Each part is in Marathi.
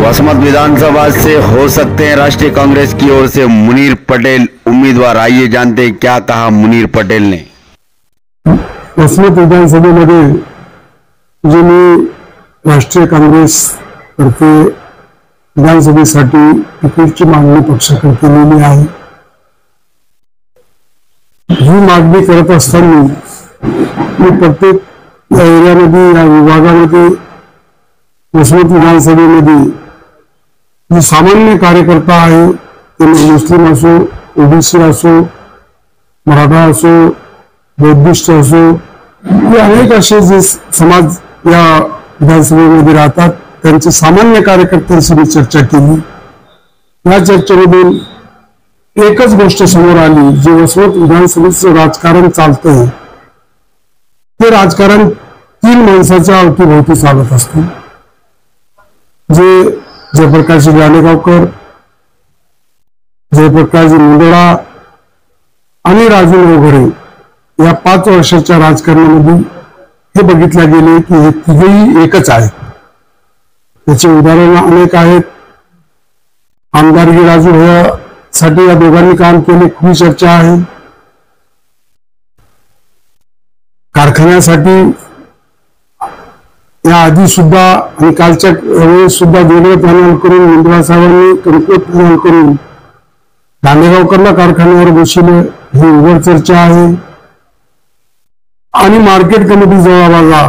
वसमत विधानसभा से हो सकते हैं राष्ट्रीय कांग्रेस की ओर से मुनीर पटेल उम्मीदवार। आइए जानते हैं क्या कहा मुनीर पटेल ने। वसमत विधानसभेमध्ये जे मी राष्ट्रीय काँग्रेस तर्फे विधानसभेसाठी तिकीटची मागणी पक्षाकडे केलेली आहे। ही मागणी करत असताना मी प्रत्येक एरियामध्ये या विभागामध्ये वसमत विधानसभेमध्ये जे सामान्य कार्यकर्ता आहे ते मुस्लिम असो, ओबीसी असो, मराठा असो, बौद्धिस्ट असो, हे अनेक असे जे समाज या विधानसभेमध्ये राहतात त्यांचे सामान्य कार्यकर्त्यांशी मी चर्चा केली। या चर्चेमधून एकच गोष्ट समोर आली, जे वसमत विधानसभेचं राजकारण चालतंय ते राजकारण तीन माणसाच्या अवतीभोवती चालत असतं। जे जयप्रकाश गाणेगावकर, जयप्रकाश मुंदडा आणि राजू नवघरे या 5 वर्षाच्या राजकारणामध्ये हे बघितले गेले की हे तिघेही एकच आहेत। त्याचे उदाहरण अनेक आहेत। आमदारगी राजू साठी या दोघांनी काम केले, खूप चर्चा आहे। कारखान्यासाठी या आधी सुद्धा आणि कालच्या वेळेस सुद्धा वेगळं पॅनल करून मुंदडा साहेबांनी कणकोट पॅनल करून गाणेगावकरला कारखान्यावर बसवलं, ही उघड चर्चा आहे। आणि मार्केट कमिटी जवळ बाजार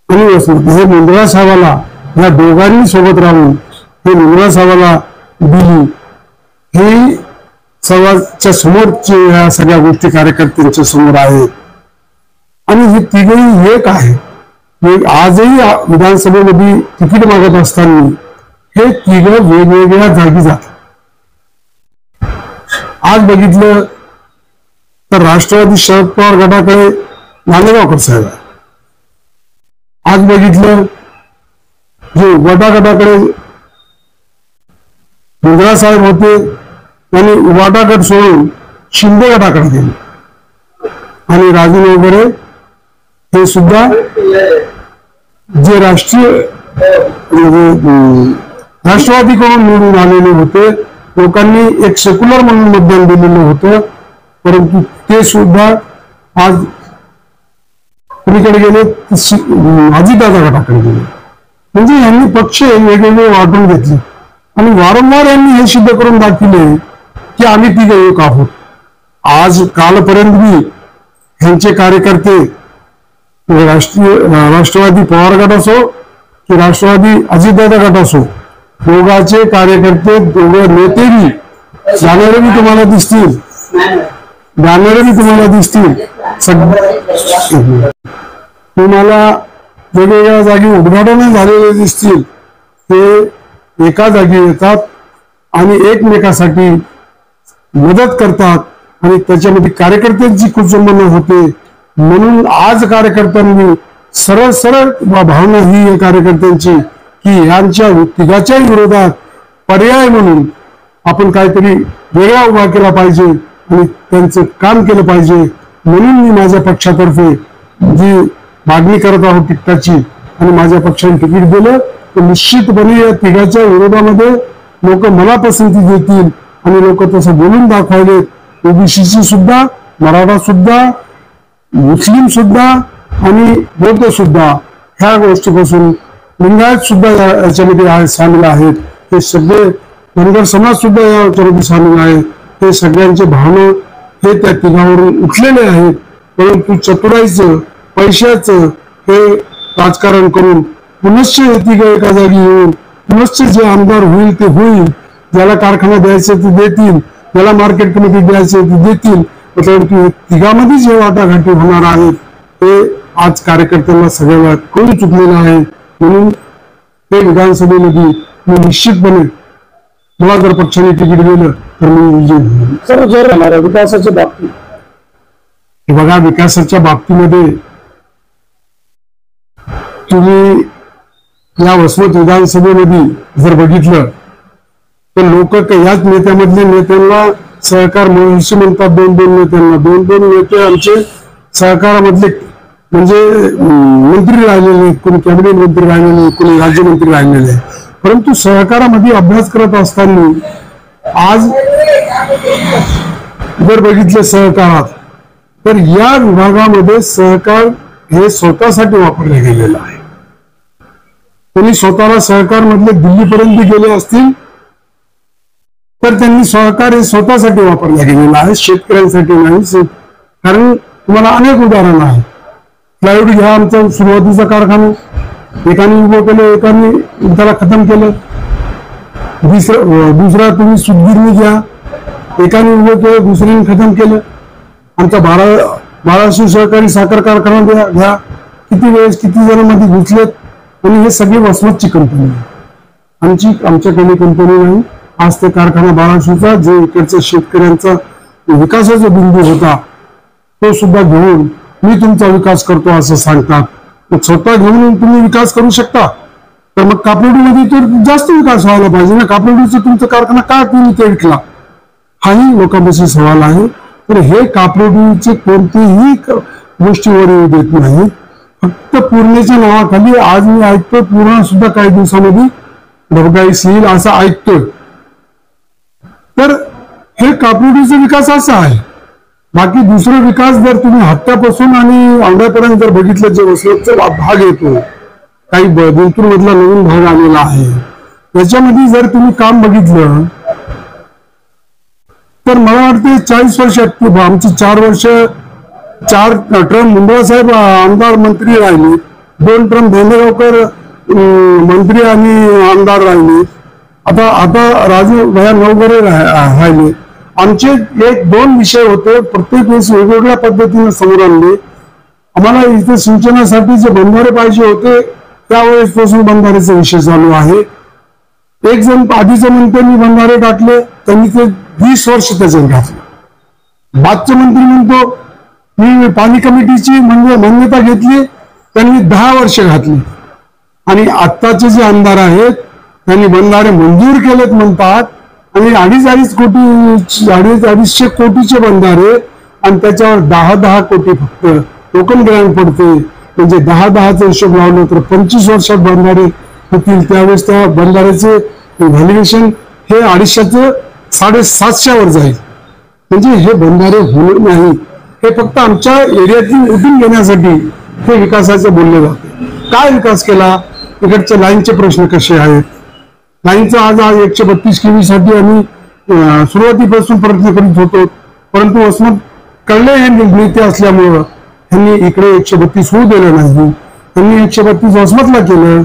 आणि वसमत हे मुंदडा साहेबाला या दोघांनी सोबत राहून हे मुंदडा साहेबाला दिली, ही सर्वांच्या समोरची या सगळ्या गोष्टी कार्यकर्त्यांच्या समोर आहेत। आणि हे तिघेही एक आहे। आजही विधानसभेमध्ये तिकीट मागत असताना हे तिघं वेगवेगळ्या जागी जातात। आज बघितलं तर राष्ट्रवादी शरद पवार गटाकडे गाणेगावकर साहेब आहे। आज बघितलं जे उबाटा गटाकडे मुंदडा साहेब होते त्यांनी उबाटा गट सोडून शिंदे गटाकडे गेले। आणि राजू नवघरे हे सुद्धा जे राष्ट्रवादीकडून निवडून आलेले होते, लोकांनी एक सेक्युलर म्हणून मतदान दिलेलं होतं, परंतु ते सुद्धा आज कुणीकडे गेले, अजितदादा गटाकडे गेले। म्हणजे यांनी पक्ष वेगवेगळे वाटून घेतले आणि वारंवार यांनी हे सिद्ध करून दाखवले की आम्ही तिघे एक आहोत। आज कालपर्यंत मी यांचे कार्यकर्ते राष्ट्रवादी पवार गट असो की राष्ट्रवादी अजितदादा गट असो, दोघांचे कार्यकर्ते दोघं नेतेही जाणारे मी तुम्हाला दिसतील, तुम्हाला वेगवेगळ्या जागी उद्घाटन झालेले दिसतील। ते एका जागी येतात आणि एकमेकासाठी मदत करतात आणि त्याच्यामध्ये कार्यकर्त्यांची कुचंबना होते। म्हणून आज कार्यकर्त्यांनी सरळ सरळ भावना ही कार्यकर्त्यांची की यांच्या तिघाच्या विरोधात पर्याय म्हणून आपण काहीतरी वेगळा उभा केला पाहिजे आणि त्यांचं काम केलं पाहिजे। म्हणून मी माझ्या पक्षातर्फे जी मागणी करत आहोत तिकिटाची आणि माझ्या पक्षाने तिकीट दिलं तर निश्चितपणे या तिघाच्या विरोधामध्ये लोक मला पसंती देतील आणि लोक तसं बोलून दाखवायले। ओबीसीची सुद्धा, मराठा सुद्धा, मुस्लिम सुद्धा आणि बौद्ध सुद्धा ह्या गोष्टीपासून लिंगायत सुद्धा याच्यामध्ये सामील आहेत। हे सगळे धनगर समाज सुद्धा याच्यामध्ये सामील आहे। हे सगळ्यांचे भावना हे त्या तिघावरून उठलेले आहेत। परंतु चतुराईचं, पैशाचं हे राजकारण करून पुनश्च हे तिघं एका जागी येऊन पुनश्च जे आमदार होईल ते होईल, ज्याला कारखाना द्यायचे ते देतील, ज्याला मार्केट कमिटी द्यायचे ते देतील, परंतु तिघांमध्ये जे वाटाघाटी होणार आहेत ते आज कार्यकर्त्यांना सगळ्यांना कळून चुकलेलं आहे। म्हणून ते विधानसभेमध्ये मी निश्चितपणे मला जर पक्षाने तिकीट दिलं तर मी विजय होईल। सर, जर विकासाच्या बाबतीत बघा, विकासाच्या बाबतीमध्ये तुम्ही या वसमत विधानसभेमध्ये जर बघितलं तर लोक याच नेत्यांना सहकार महर्षी म्हणतात। दोन नेते आमचे सहकारामधले म्हणजे मंत्री राहिलेले, कोणी कॅबिनेट मंत्री राहिलेले, कोणी राज्यमंत्री राहिलेले, परंतु सहकारामध्ये अभ्यास करत असताना आज जर बघितलं सहकारात, तर या विभागामध्ये सहकार हे स्वतःसाठी वापरले गेलेलं आहे. कोणी स्वतःला सहकार मधले दिल्लीपर्यंत गेले असतील तर त्यांनी सहकार हे स्वतःसाठी वापरलं गेलेलं आहे, शेतकऱ्यांसाठी नाही. कारण तुम्हाला अनेक उदाहरण आहे. प्लायवूड घ्या, आमचा सुरुवातीचा कारखाना एकाने उभं केलं, एकाने त्याला खतम केलं. दुसरा तुम्ही सुतगिरणी घ्या, एकाने उभं केलं, दुसऱ्याने खतम केलं. आमचा बाळासू सहकारी साखर कारखाना घ्या, किती वेळेस किती जणांमध्ये घुसलेत. आणि हे सगळी वसमतची कंपनी आहे, आमच्याकडे कंपनी नाही. आज ते कारखाना बाळासूचा जो इकडचा शेतकऱ्यांचा विकासाचा बिंदू होता तो सुद्धा घेऊन मी तुमचा विकास करतो असं सांगतात. स्वतः घेऊन तुम्ही विकास करू शकता, तर मग कापडीमध्ये तर जास्त विकास व्हायला पाहिजे ना. कापडीचा तुमचा कारखाना का तुम्ही ते विकला, हाही लोकांपाशी सवाल आहे. तर हे कापडीचे कोणतीही गोष्टीवर येऊ देत नाही. फक्त पूर्णेच्या नावाखाली आज मी ऐकतोय पूर्ण सुद्धा काही दिवसामध्ये डबगाईस येईल असं ऐकतोय. तर हे कापडीचा विकास असा आहे. बाकी दुसरा विकास जर तुम्ही हट्ट्यापासून आणि औंढ्यापर्यंत जर बघितलं, जे वसमतचा भाग येतो, काही बिलतूर मधला नवीन भाग आलेला आहे, याच्यामध्ये जर तुम्ही काम बघितलं तर मला वाटतं 40 वर्षात आमची 4 टर्म मुंडवा साहेब आमदार मंत्री राहिले, 2 टर्म धोंडेगावकर मंत्री आणि आमदार राहिले, आता राजू भया नवगरे राहिले. आमचे 1-2 विषय होते, प्रत्येक वेळेस वेगवेगळ्या पद्धतीने समोर आणले. आम्हाला इथे सिंचनासाठी जे बंधारे पाहिजे होते त्यावेळेसपासून बंधाऱ्याचा विषय चालू आहे. एक जण आधीचे म्हणते मी बंधारे टाकले, त्यांनी ते 20 वर्ष त्याच्यात घातलं. बादचे मंत्री म्हणतो मी पाणी कमिटीची मान्यता घेतली, त्यांनी 10 वर्ष घातली. आणि आत्ताचे जे आमदार आहेत त्यांनी बंधारे मंजूर केलेत म्हणतात, आणि 250 कोटीचे बंधारे, आणि त्याच्यावर 10 कोटी फक्त टोकन ग्रँट पडते. म्हणजे 10चा हिशोब लावलं तर 25 वर्षात बंधारे होतील. त्यावेळेस त्या बंधाऱ्याचे व्हॅल्युएशन हे 250चं 750 वर जाईल. म्हणजे हे बंधारे होणार नाही, हे फक्त आमच्या एरियातील उठून घेण्यासाठी हे विकासाचं बोलले जाते. काय विकास केला, इकडच्या लाईनचे प्रश्न कसे आहेत. लाईनचा आज 132 kV साठी आम्ही सुरुवातीपासून प्रयत्न करीत होतो, परंतु वसमत कळले हे नेते असल्यामुळं त्यांनी इकडे 132 होऊ दिलं नाही. त्यांनी 132 वसमतला केलं,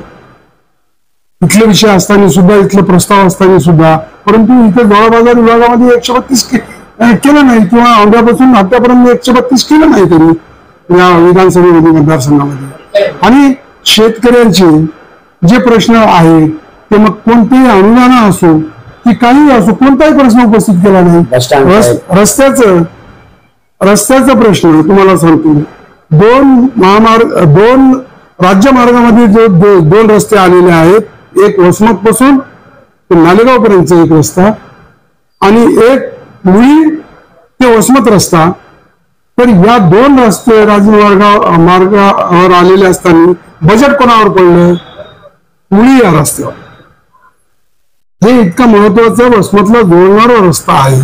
इथले विषय असताना सुद्धा, इथले प्रस्ताव असताना सुद्धा. परंतु इथे जवळबाजार विभागामध्ये 132 केलं नाही, किंवा औंढ्यापासून नाट्यापर्यंत 132 केलं नाही त्यांनी या विधानसभेमध्ये, मतदारसंघामध्ये. आणि शेतकऱ्यांचे जे प्रश्न आहेत ते मग कोणतेही अनुदान असो की काही असो, कोणताही प्रश्न उपस्थित केला नाही. रस्त्याचा प्रश्न तुम्हाला सांगतो, 2 राज्यमार्गामध्ये जो 2 रस्ते आलेले आहेत, एक वसमत पासून नालेगाव पर्यंतचा एक रस्ता, आणि एक मुळी ते वसमत रस्ता. तर या 2 रस्ते मार्गावर आलेले असताना बजेट कोणावर पडलं, मुळी या रस्त्यावर. हे इतका महत्वाचा वसमतला जोडणारा रस्ता आहे,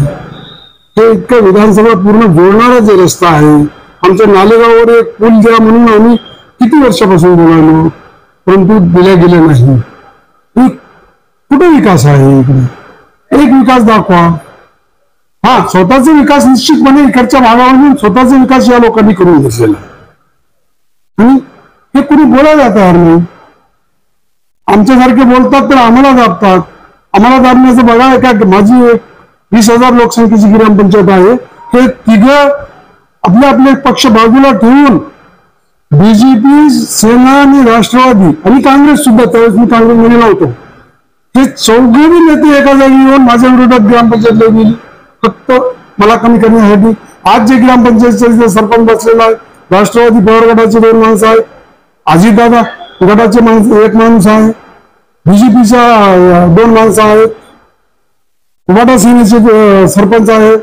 हे इतकं विधानसभा पूर्ण जोडणारा जे रस्ता आहे. आमच्या नालेगाववर एक पूल द्या म्हणून आम्ही किती वर्षापासून बोलावलो, परंतु दिल्या गेलं नाही. कुठे विकास आहे इकडे, एक विकास दाखवा. हा, स्वतःचा विकास निश्चितपणे इकडच्या भागामधून स्वतःचा विकास या लोकांनी करून घेतलेला, आणि हे कुणी बोलायला तयार नाही. आमच्यासारखे बोलतात तर आम्हाला दाबतात. आम्हाला दाबण्याचं बघा, का माझी 20,000 लोकसंख्येची ग्रामपंचायत आहे, हे तिघं आपले पक्ष बाजूला ठेवून बीजेपी, सेना आणि राष्ट्रवादी आणि काँग्रेस सुद्धा, त्यावेळेस मी काँग्रेसमध्ये नव्हतो, हे 4घे नेते एका जागी येऊन माझ्या विरोधात ग्रामपंचायत गेली, फक्त मला कमी करण्यासाठी. आज जे ग्रामपंचायतचा सरपंच बसलेला आहे, राष्ट्रवादी पवार गटाचे 2 माणसं आहेत, अजितदादा गटाचे एक माणूस आहे, बीजेपीचा 2 माणसं आहेत, मराठा सेनेचे सरपंच आहेत.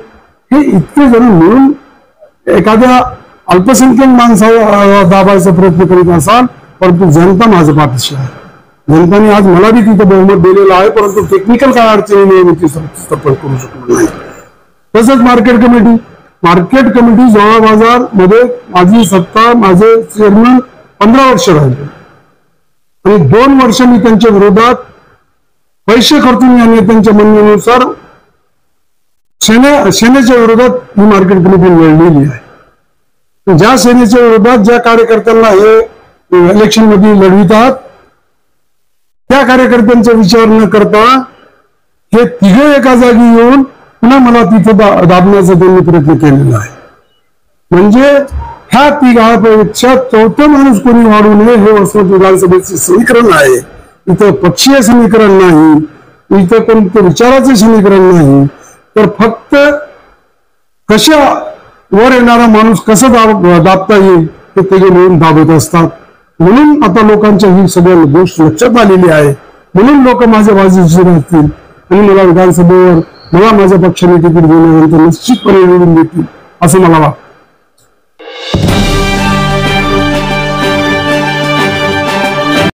हे इतके जण मिळून एखाद्या अल्पसंख्याक माणसाला दाबायचा प्रयत्न करीत असाल, परंतु जनता माझ्या पाठीशी आहे. जनताने आज मला बी तिथं बहुमत दिलेलं आहे, परंतु टेक्निकल काय अडचणीमुळे मी ती स्थापन करू शकलो नाही. तसंच मार्केट कमिटी जोळा बाजार मध्ये माझी सत्ता, माझे चेअरमन 15 वर्ष राहिले आणि 2 वर्ष मी त्यांच्या विरोधात पैसे खर्चून या नेत्यांच्या म्हणण्यानुसार सेनेच्या विरोधात ही मार्केट कमिटी लढलेली आहे. ज्या सेनेच्या विरोधात ज्या कार्यकर्त्यांना हे इलेक्शन मध्ये लढवितात त्या कार्यकर्त्यांचा विचार न करता हे तिघे एका जागी येऊन पुन्हा मला तिथं दाबण्याचा त्यांनी प्रयत्न केलेला आहे. म्हणजे ह्या तिघापेक्षा चौथा माणूस कोणी वाढू नये हे वसमत विधानसभेचे समीकरण आहे. इथं पक्षीय समीकरण नाही, इथं कोणतं विचाराचे समीकरण नाही, तर फक्त कशा वर येणारा माणूस कसं दाबता येईल हे तिघे मिळून दाबत असतात. म्हणून आता लोकांच्या ही सगळ्या गोष्ट लक्षात आलेली आहे. म्हणून लोक माझ्या बाजूचे राहतील आणि मला विधानसभेवर मला माझ्या पक्षाने तिकीट देण्यानंतर निश्चितपणे निवडून देतील असं मला वाटतं.